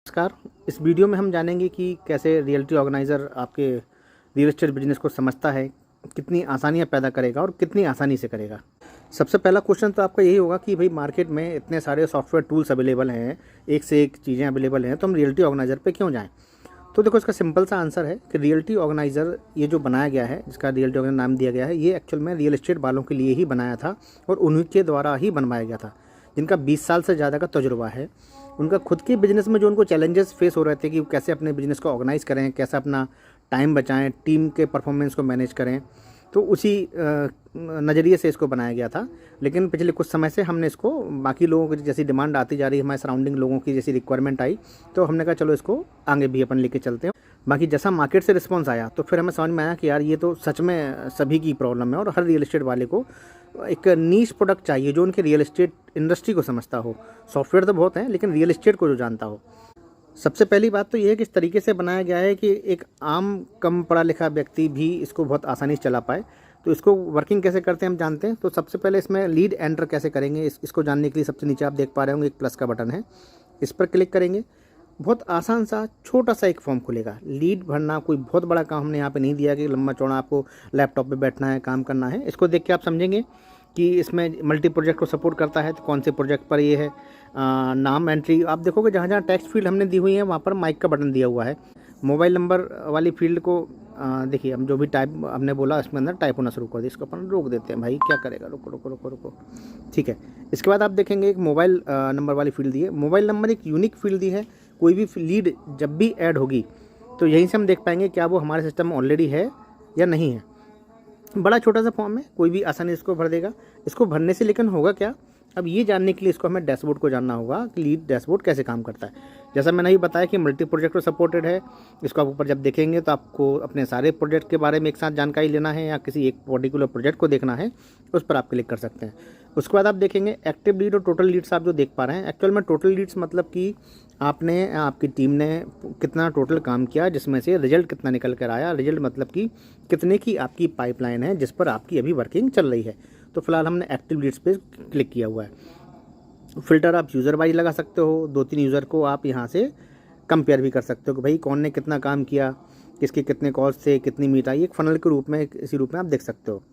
नमस्कार। इस वीडियो में हम जानेंगे कि कैसे रियल्टी ऑर्गेनाइज़र आपके रियल एस्टेट बिजनेस को समझता है, कितनी आसानियाँ पैदा करेगा और कितनी आसानी से करेगा। सबसे पहला क्वेश्चन तो आपका यही होगा कि भाई मार्केट में इतने सारे सॉफ्टवेयर टूल्स अवेलेबल हैं, एक से एक चीज़ें अवेलेबल हैं, तो हम रियल्टी ऑर्गेनाइज़र पे क्यों जाएँ? तो देखो, इसका सिंपल सा आंसर है कि रियल्टी ऑर्गेनाइज़र ये जो बनाया गया है, जिसका रियल्टी ऑर्गेनाइज़र नाम दिया गया है, ये एक्चुअल में रियल एस्टेट वालों के लिए ही बनाया था और उन्हीं के द्वारा ही बनवाया गया था, जिनका 20 साल से ज़्यादा का तजुर्बा है। उनका खुद के बिज़नेस में जो उनको चैलेंजेस फेस हो रहे थे कि कैसे अपने बिज़नेस को ऑर्गेनाइज़ करें, कैसे अपना टाइम बचाएँ, टीम के परफॉर्मेंस को मैनेज करें, तो उसी नज़रिए से इसको बनाया गया था। लेकिन पिछले कुछ समय से हमने इसको बाकी लोगों की जैसी डिमांड आती जा रही है, हमारे सराउंडिंग लोगों की जैसी रिक्वायरमेंट आई, तो हमने कहा चलो इसको आगे भी अपन लेके चलते हैं। बाकी जैसा मार्केट से रिस्पॉन्स आया तो फिर हमें समझ में आया कि यार ये तो सच में सभी की प्रॉब्लम है और हर रियल एस्टेट वाले को एक नीश प्रोडक्ट चाहिए जो उनके रियल एस्टेट इंडस्ट्री को समझता हो। सॉफ्टवेयर तो बहुत हैं, लेकिन रियल एस्टेट को जो जानता हो। सबसे पहली बात तो ये है कि इस तरीके से बनाया गया है कि एक आम कम पढ़ा लिखा व्यक्ति भी इसको बहुत आसानी से चला पाए। तो इसको वर्किंग कैसे करते हैं हम जानते हैं। तो सबसे पहले इसमें लीड एंटर कैसे करेंगे, इसको जानने के लिए सबसे नीचे आप देख पा रहे होंगे एक प्लस का बटन है, इस पर क्लिक करेंगे। बहुत आसान सा छोटा सा एक फॉर्म खुलेगा। लीड भरना कोई बहुत बड़ा काम हमने यहाँ पे नहीं दिया कि लंबा चौड़ा आपको लैपटॉप पे बैठना है, काम करना है। इसको देख के आप समझेंगे कि इसमें मल्टी प्रोजेक्ट को सपोर्ट करता है, तो कौन से प्रोजेक्ट पर ये है। नाम एंट्री आप देखोगे, जहाँ जहाँ टेक्स्ट फील्ड हमने दी हुई है वहाँ पर माइक का बटन दिया हुआ है। मोबाइल नंबर वाली फील्ड को देखिए, हम जो भी टाइप हमने बोला इसमें अंदर टाइप होना शुरू कर दिया। इसको अपन रोक देते हैं, भाई क्या करेगा, रुको रुको रुको रुको, ठीक है। इसके बाद आप देखेंगे एक मोबाइल नंबर वाली फील्ड दी है। मोबाइल नंबर एक यूनिक फील्ड दी है। कोई भी लीड जब भी ऐड होगी तो यहीं से हम देख पाएंगे क्या वो हमारे सिस्टम में ऑलरेडी है या नहीं है। बड़ा छोटा सा फॉर्म है, कोई भी आसानी इसको भर देगा। इसको भरने से लेकिन होगा क्या, अब ये जानने के लिए इसको हमें डैशबोर्ड को जानना होगा कि लीड डैशबोर्ड कैसे काम करता है। जैसा मैंने ही बताया कि मल्टी प्रोजेक्ट को सपोर्टेड है। इसको आप ऊपर जब देखेंगे तो आपको अपने सारे प्रोजेक्ट के बारे में एक साथ जानकारी लेना है या किसी एक पर्टिकुलर प्रोजेक्ट को देखना है, उस पर आप क्लिक कर सकते हैं। उसके बाद आप देखेंगे एक्टिव लीड और टोटल लीड्स आप जो देख पा रहे हैं। एक्चुअल में टोटल लीड्स मतलब कि आपने आपकी टीम ने कितना टोटल काम किया, जिसमें से रिजल्ट कितना निकल कर आया। रिजल्ट मतलब कि कितने की आपकी पाइपलाइन है जिस पर आपकी अभी वर्किंग चल रही है। तो फिलहाल हमने एक्टिव लीड्स पे क्लिक किया हुआ है। फ़िल्टर आप यूज़र वाइज लगा सकते हो, 2-3 यूज़र को आप यहाँ से कंपेयर भी कर सकते हो कि भाई कौन ने कितना काम किया, किसके कितने कॉल्स थे, कितनी मीट आई। एक फ़नल के रूप में इसी रूप में आप देख सकते हो।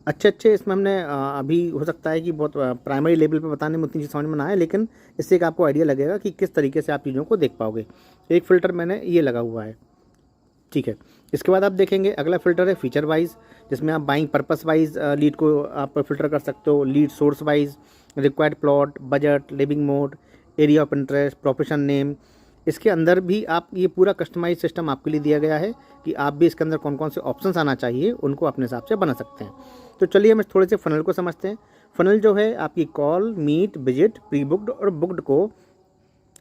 अच्छे इसमें हमने अभी हो सकता है कि बहुत प्राइमरी लेवल पे बताने में उतनी चीज़ समझ में ना आए, लेकिन इससे एक आपको आइडिया लगेगा कि किस तरीके से आप चीज़ों को देख पाओगे। एक फ़िल्टर मैंने ये लगा हुआ है, ठीक है। इसके बाद आप देखेंगे अगला फ़िल्टर है फीचर वाइज, जिसमें आप बाइंग पर्पस वाइज लीड को आप फ़िल्टर कर सकते हो। Lead source wise, required plot, budget, living mode, area of interest, profession name. इसके अंदर भी आप ये पूरा कस्टमाइज सिस्टम आपके लिए दिया गया है कि आप भी इसके अंदर कौन कौन से ऑप्शंस आना चाहिए उनको अपने हिसाब से बना सकते हैं। तो चलिए हम थोड़े से फ़नल को समझते हैं। फ़नल जो है आपकी call, meet, visit, pre booked और बुक्ड को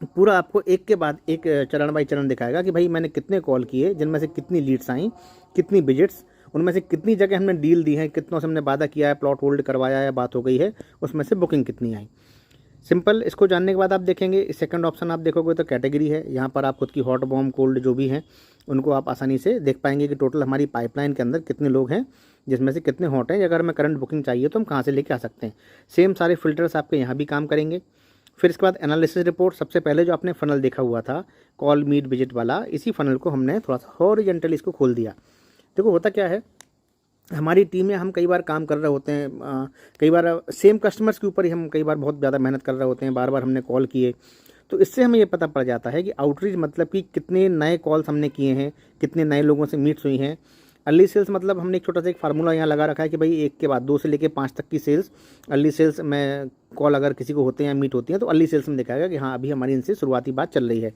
पूरा आपको एक के बाद एक चरण बाई चरण दिखाएगा कि भाई मैंने कितने कॉल किए, जिनमें से कितनी लीड्स आई, कितनी विजिट्स, उनमें से कितनी जगह हमने डील दी है, कितनों से हमने वादा किया है, प्लॉट होल्ड करवाया है, बात हो गई है, उसमें से बुकिंग कितनी आई। सिंपल। इसको जानने के बाद आप देखेंगे सेकंड ऑप्शन आप देखोगे तो कैटेगरी है। यहाँ पर आप खुद की हॉट, बॉम, कोल्ड जो भी हैं उनको आप आसानी से देख पाएंगे कि टोटल हमारी पाइपलाइन के अंदर कितने लोग हैं, जिसमें से कितने हॉट हैं। अगर हमें करंट बुकिंग चाहिए तो हम कहाँ से लेके आ सकते हैं। सेम सारे फिल्टर्स आपके यहाँ भी काम करेंगे। फिर इसके बाद एनालिसिस रिपोर्ट। सबसे पहले जो आपने फ़नल देखा हुआ था कॉल, मीट, विजिट वाला, इसी फ़नल को हमने थोड़ा सा हॉरिजॉन्टली इसको खोल दिया। देखो होता क्या है, हमारी टीम में हम कई बार काम कर रहे होते हैं, कई बार सेम कस्टमर्स के ऊपर ही हम कई बार बहुत ज़्यादा मेहनत कर रहे होते हैं, बार बार हमने कॉल किए। तो इससे हमें ये पता पड़ जाता है कि आउटरीच मतलब कि कितने नए कॉल्स हमने किए हैं, कितने नए लोगों से मीट्स हुई हैं। अर्ली सेल्स मतलब हमने एक छोटा सा एक फार्मूला यहाँ लगा रखा है कि भाई 1 के बाद 2 से लेकर 5 तक की सेल्स, अर्ली सेल्स में कॉल अगर किसी को होते हैं या मीट होती हैं तो अर्ली सेल्स में दिखाएगा कि हाँ अभी हमारी इनसे शुरुआती बात चल रही है।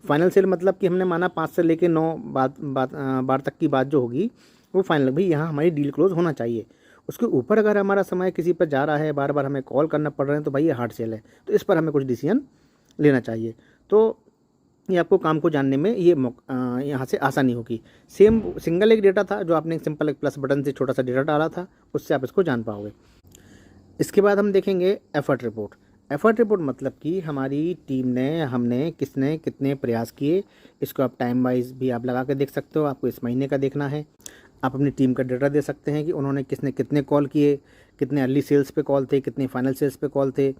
फाइनल सेल मतलब कि हमने माना 5 से लेकर 9 बार तक की बात जो होगी वो फाइनल, भाई यहाँ हमारी डील क्लोज होना चाहिए। उसके ऊपर अगर हमारा समय किसी पर जा रहा है, बार बार हमें कॉल करना पड़ रहा है, तो भाई ये हार्ड सेल है, तो इस पर हमें कुछ डिसीजन लेना चाहिए। तो ये आपको काम को जानने में ये यहाँ से आसानी होगी। सेम सिंगल एक डेटा था जो आपने एक सिंपल एक प्लस बटन से छोटा सा डेटा डाला था, उससे आप इसको जान पाओगे। इसके बाद हम देखेंगे एफर्ट रिपोर्ट। एफर्ट रिपोर्ट मतलब कि हमारी टीम ने, हमने किसने कितने प्रयास किए। इसको आप टाइम वाइज भी आप लगा कर देख सकते हो। आपको इस महीने का देखना है, आप अपनी टीम का डेटा दे सकते हैं कि उन्होंने किसने कितने कॉल किए, कितने अर्ली सेल्स पे कॉल थे, कितने फाइनल सेल्स पे कॉल थे,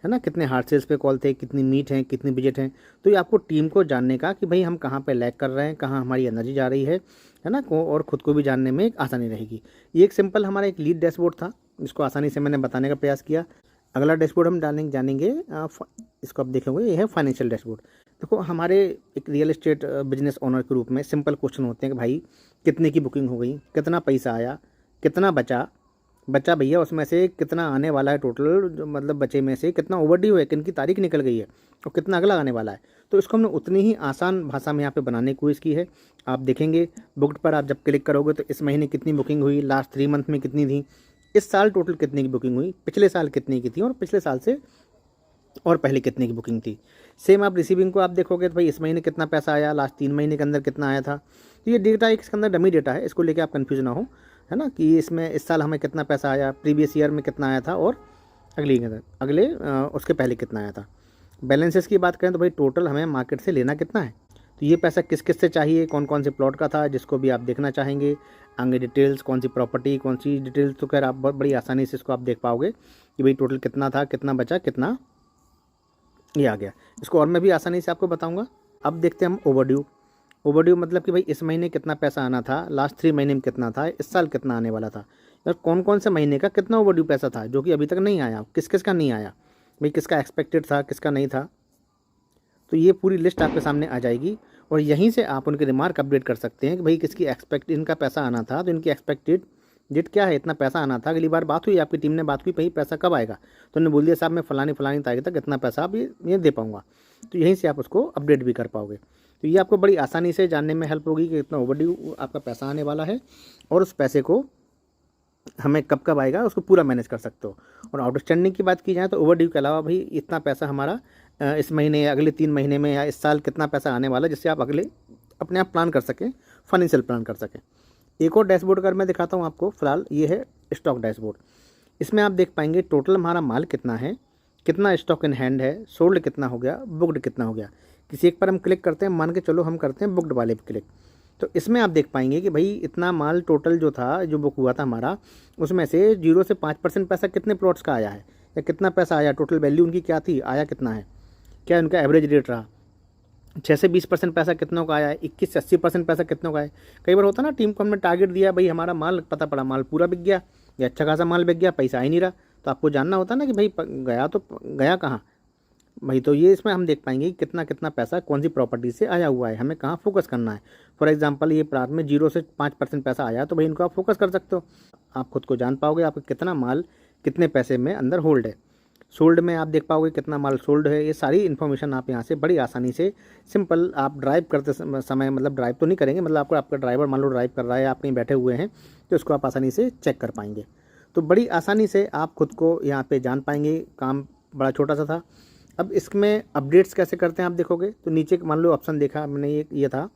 है ना, कितने हार्ड सेल्स पे कॉल थे, कितनी मीट हैं, कितनी बजट हैं। तो ये आपको टीम को जानने का कि भाई हम कहाँ पे लैग कर रहे हैं, कहाँ हमारी एनर्जी जा रही है ना, और ख़ुद को भी जानने में एक आसानी रहेगी। ये एक सिंपल हमारा एक लीड डैशबोर्ड था, जिसको आसानी से मैंने बताने का प्रयास किया। अगला डैशबोर्ड हम जानेंगे इसको आप देखेंगे, ये है फाइनेंशियल डैशबोर्ड। देखो, हमारे एक रियल एस्टेट बिजनेस ओनर के रूप में सिंपल क्वेश्चन होते हैं कि भाई कितने की बुकिंग हो गई, कितना पैसा आया, कितना बचा भैया, उसमें से कितना आने वाला है टोटल, जो मतलब बचे में से कितना ओवरड्यू है, किन की तारीख निकल गई है और कितना अगला आने वाला है। तो इसको हमने उतनी ही आसान भाषा में यहाँ पे बनाने की कोशिश की है। आप देखेंगे बुक्ड पर आप जब क्लिक करोगे तो इस महीने कितनी बुकिंग हुई, लास्ट 3 मंथ में कितनी थी, इस साल टोटल कितने की बुकिंग हुई, पिछले साल कितने की थी और पिछले साल से और पहले कितने की बुकिंग थी। सेम आप रिसीविंग को आप देखोगे तो भाई इस महीने कितना पैसा आया, लास्ट 3 महीने के अंदर कितना आया था। तो ये डेटा एक इसके अंदर डमी डेटा है, इसको लेके आप कंफ्यूज ना हो, है ना, कि इसमें इस साल हमें कितना पैसा आया, प्रीवियस ईयर में कितना आया था और अगले उसके पहले कितना आया था। बैलेंसेस की बात करें तो भाई टोटल हमें मार्केट से लेना कितना है, तो ये पैसा किस किस से चाहिए, कौन कौन से प्लॉट का था, जिसको भी आप देखना चाहेंगे। आगे डिटेल्स, कौन सी प्रॉपर्टी, कौन सी डिटेल्स, तो खैर आप बहुत बड़ी आसानी से इसको आप देख पाओगे कि भाई टोटल कितना था, कितना बचा, कितना ये आ गया। इसको और मैं भी आसानी से आपको बताऊंगा। अब देखते हैं हम ओवरड्यू मतलब कि भाई इस महीने कितना पैसा आना था, लास्ट 3 महीने में कितना था, इस साल कितना आने वाला था, और कौन कौन से महीने का कितना ओवरड्यू पैसा था जो कि अभी तक नहीं आया, किस किस का नहीं आया, भाई किसका एक्सपेक्टेड था, किसका नहीं था। तो ये पूरी लिस्ट आपके सामने आ जाएगी और यहीं से आप उनके रिमार्क अपडेट कर सकते हैं कि भाई किसकी इनका पैसा आना था, तो इनकी एक्सपेक्टेड डेट क्या है, इतना पैसा आना था। अगली बार बात हुई, आपकी टीम ने बात की, भाई पैसा कब आएगा, तो उन्होंने बोल दिया साहब मैं फलानी तारीख तक इतना पैसा आप ये दे पाऊँगा। तो यहीं से आप उसको अपडेट भी कर पाओगे। तो ये आपको बड़ी आसानी से जानने में हेल्प होगी कि इतना ओवरड्यू आपका पैसा आने वाला है और उस पैसे को हमें कब कब आएगा उसको पूरा मैनेज कर सकते हो। और आउटस्टैंडिंग की बात की जाए तो ओवरड्यू के अलावा भाई इतना पैसा हमारा इस महीने या अगले 3 महीने में या इस साल कितना पैसा आने वाला है, जिससे आप अगले अपने आप प्लान कर सकें, फाइनेंशियल प्लान कर सकें। एक और डैशबोर्ड अगर मैं दिखाता हूँ आपको, फिलहाल ये है स्टॉक डैशबोर्ड। इसमें आप देख पाएंगे टोटल हमारा माल कितना है, कितना स्टॉक इन हैंड है, सोल्ड कितना हो गया, बुक्ड कितना हो गया। किसी एक पर हम क्लिक करते हैं, मान के चलो हम करते हैं बुक्ड वाले पर क्लिक, तो इसमें आप देख पाएंगे कि भाई इतना माल टोटल जो था, जो बुक हुआ था हमारा, उसमें से 0 से 5% पैसा कितने प्लॉट्स का आया है या कितना पैसा आया, टोटल वैल्यू उनकी क्या थी, आया कितना है, क्या उनका एवरेज रेट रहा। 6 से 20% पैसा कितनों का आया है, 21 से 80% पैसा कितनों का है। कई बार होता ना, टीम को हमने टारगेट दिया, भाई हमारा माल पता पड़ा माल पूरा बिक गया या अच्छा खासा माल बिक गया, पैसा आ ही नहीं रहा। तो आपको जानना होता ना कि भाई गया तो गया कहाँ भाई। तो ये इसमें हम देख पाएंगे कि कितना कितना पैसा कौन सी प्रॉपर्टी से आया हुआ है, हमें कहाँ फोकस करना है। फॉर एग्जांपल ये प्लाट में 0 से 5% पैसा आया, तो भाई इनको आप फोकस कर सकते हो। आप खुद को जान पाओगे आपका कितना माल कितने पैसे में अंदर होल्ड है। सोल्ड में आप देख पाओगे कितना माल सोल्ड है। ये सारी इन्फॉर्मेशन आप यहाँ से बड़ी आसानी से सिंपल आप ड्राइव करते समय, मतलब ड्राइव तो नहीं करेंगे, मतलब आपका ड्राइवर मान लो ड्राइव कर रहा है, आप कहीं बैठे हुए हैं, तो इसको आप आसानी से चेक कर पाएंगे। तो बड़ी आसानी से आप खुद को यहाँ पे जान पाएंगे। काम बड़ा छोटा सा था। अब इसमें अपडेट्स कैसे करते हैं आप देखोगे तो नीचे मान लो ऑप्शन देखा मैंने, ये था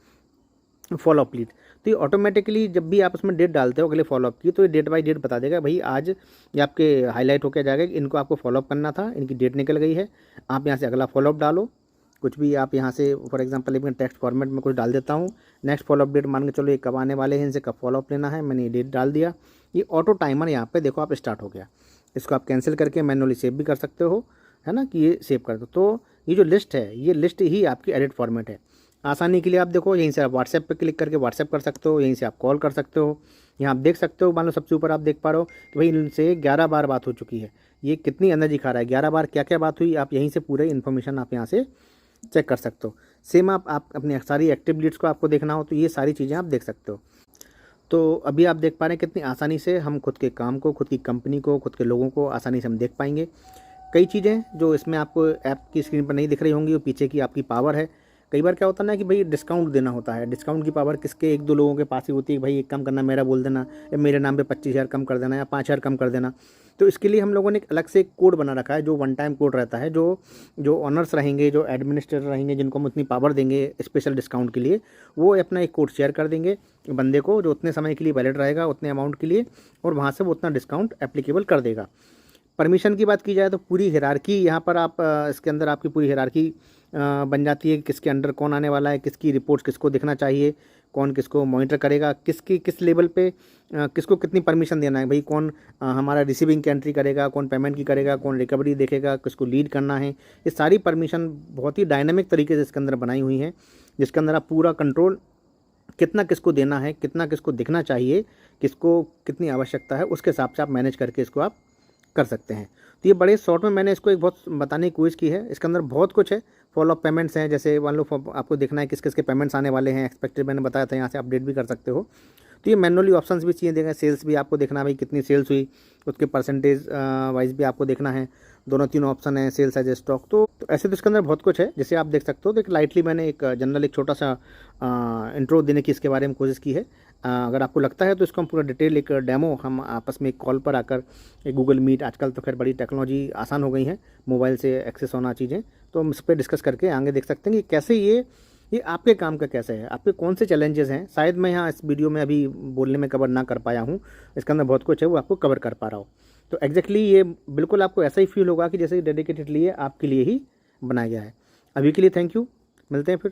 फॉलोअप लीड। तो ये ऑटोमेटिकली जब भी आप उसमें डेट डालते हो अगले फॉलोअप की, तो ये डेट बाय डेट बता देगा भाई आज ये आपके हाईलाइट होकर जाएगा कि इनको आपको फॉलोअप करना था, इनकी डेट निकल गई है। आप यहाँ से अगला फॉलोअप डालो, कुछ भी आप यहाँ से फॉर एग्जांपल मैं टेक्स्ट फॉर्मेट में कुछ डाल देता हूँ। नेक्स्ट फॉलोअप डेट मान के चलो ये कब आने वाले हैं, इनसे कब फॉलोअप लेना है, मैंने ये डेट डाल दिया। ये ऑटो टाइमर यहाँ पे देखो आप स्टार्ट हो गया। इसको आप कैंसिल करके मैनुअली सेव भी कर सकते हो, है ना, कि ये सेव कर दो। तो ये जो लिस्ट है, ये लिस्ट ही आपकी एडिट फॉर्मेट है। आसानी के लिए आप देखो यहीं से आप व्हाट्सएप पे क्लिक करके व्हाट्सएप कर सकते हो, यहीं से आप कॉल कर सकते हो। यहाँ आप देख सकते हो, मान लो सबसे ऊपर आप देख पा रहे हो कि भाई इनसे 11 बार बात हो चुकी है, ये कितनी एनर्जी खा रहा है, 11 बार क्या क्या बात हुई, आप यहीं से पूरे इन्फॉर्मेशन आप यहाँ से चेक कर सकते हो। सेम आप अपनी सारी एक्टिव लीड्स को आपको देखना हो तो ये सारी चीज़ें आप देख सकते हो। तो अभी आप देख पा रहे हैं कितनी आसानी से हम खुद के काम को, खुद की कंपनी को, खुद के लोगों को आसानी से हम देख पाएंगे। कई चीज़ें जो इसमें आपको ऐप की स्क्रीन पर नहीं दिख रही होंगी, वो पीछे की आपकी पावर है। कई बार क्या होता है ना कि भाई डिस्काउंट देना होता है, डिस्काउंट की पावर किसके 1-2 लोगों के पास ही होती है। भाई एक कम करना, मेरा बोल देना, या मेरे नाम पे 25,000 कम कर देना या 5,000 कम कर देना। तो इसके लिए हम लोगों ने एक अलग से कोड बना रखा है, जो वन टाइम कोड रहता है, जो ऑनर्स रहेंगे, जो एडमिनिस्ट्रेटर रहेंगे, जिनको हम उतनी पावर देंगे स्पेशल डिस्काउंट के लिए, वो अपना एक कोड शेयर कर देंगे बंदे को, जो उतने समय के लिए वैलिड रहेगा, उतने अमाउंट के लिए, और वहाँ से वो उतना डिस्काउंट एप्लीकेबल कर देगा। परमिशन की बात की जाए तो पूरी हिरार्की यहाँ पर आप इसके अंदर आपकी पूरी हिरार्की बन जाती है कि किसके अंडर कौन आने वाला है, किसकी रिपोर्ट्स किसको दिखना चाहिए, कौन किसको मॉनिटर करेगा, किस लेवल पे किसको कितनी परमिशन देना है भाई, कौन हमारा रिसीविंग की एंट्री करेगा, कौन पेमेंट की करेगा, कौन रिकवरी देखेगा, किसको लीड करना है। ये सारी परमिशन बहुत ही डायनामिक तरीके से इसके अंदर बनाई हुई हैं, जिसके अंदर आप पूरा कंट्रोल कितना किसको देना है, कितना किसको दिखना चाहिए, किसको कितनी आवश्यकता है, उसके हिसाब से आप मैनेज करके इसको आप कर सकते हैं। तो ये बड़े शॉर्ट में मैंने इसको एक बहुत बताने की कोशिश की है। इसके अंदर बहुत कुछ है, फॉलो अप पेमेंट्स हैं, जैसे मान लो आपको देखना है किस किस के पेमेंट्स आने वाले हैं, एक्सपेक्टेड मैंने बताया था, यहाँ से अपडेट भी कर सकते हो। तो ये मैनुअली ऑप्शंस भी चाहिए देंगे, सेल्स भी आपको देखना है भाई कितनी सेल्स हुई, उसके परसेंटेज वाइज भी आपको देखना है, दोनों तीनों ऑप्शन है, सेल्स एज स्टॉक। तो ऐसे तो इसके अंदर बहुत कुछ है, जैसे आप देख सकते हो। तो एक लाइटली मैंने एक जनरल एक छोटा सा इंट्रो देने की इसके बारे में कोशिश की है। अगर आपको लगता है तो इसको हम पूरा डिटेल एक डेमो हम आपस में एक कॉल पर आकर, एक गूगल मीट, आजकल तो खैर बड़ी टेक्नोलॉजी आसान हो गई है, मोबाइल से एक्सेस होना चीज़ें, तो हम इस पर डिस्कस करके आगे देख सकते हैं कि कैसे ये आपके काम का कैसे है, आपके कौन से चैलेंजेस हैं। शायद मैं यहाँ इस वीडियो में अभी बोलने में कवर ना कर पाया हूँ, इसके अंदर बहुत कुछ है वो आपको कवर कर पा रहा हूँ। तो एग्जैक्टली ये बिल्कुल आपको ऐसा ही फील होगा कि जैसे डेडिकेटेडली आपके लिए ही बनाया गया है। अभी के लिए थैंक यू, मिलते हैं फिर।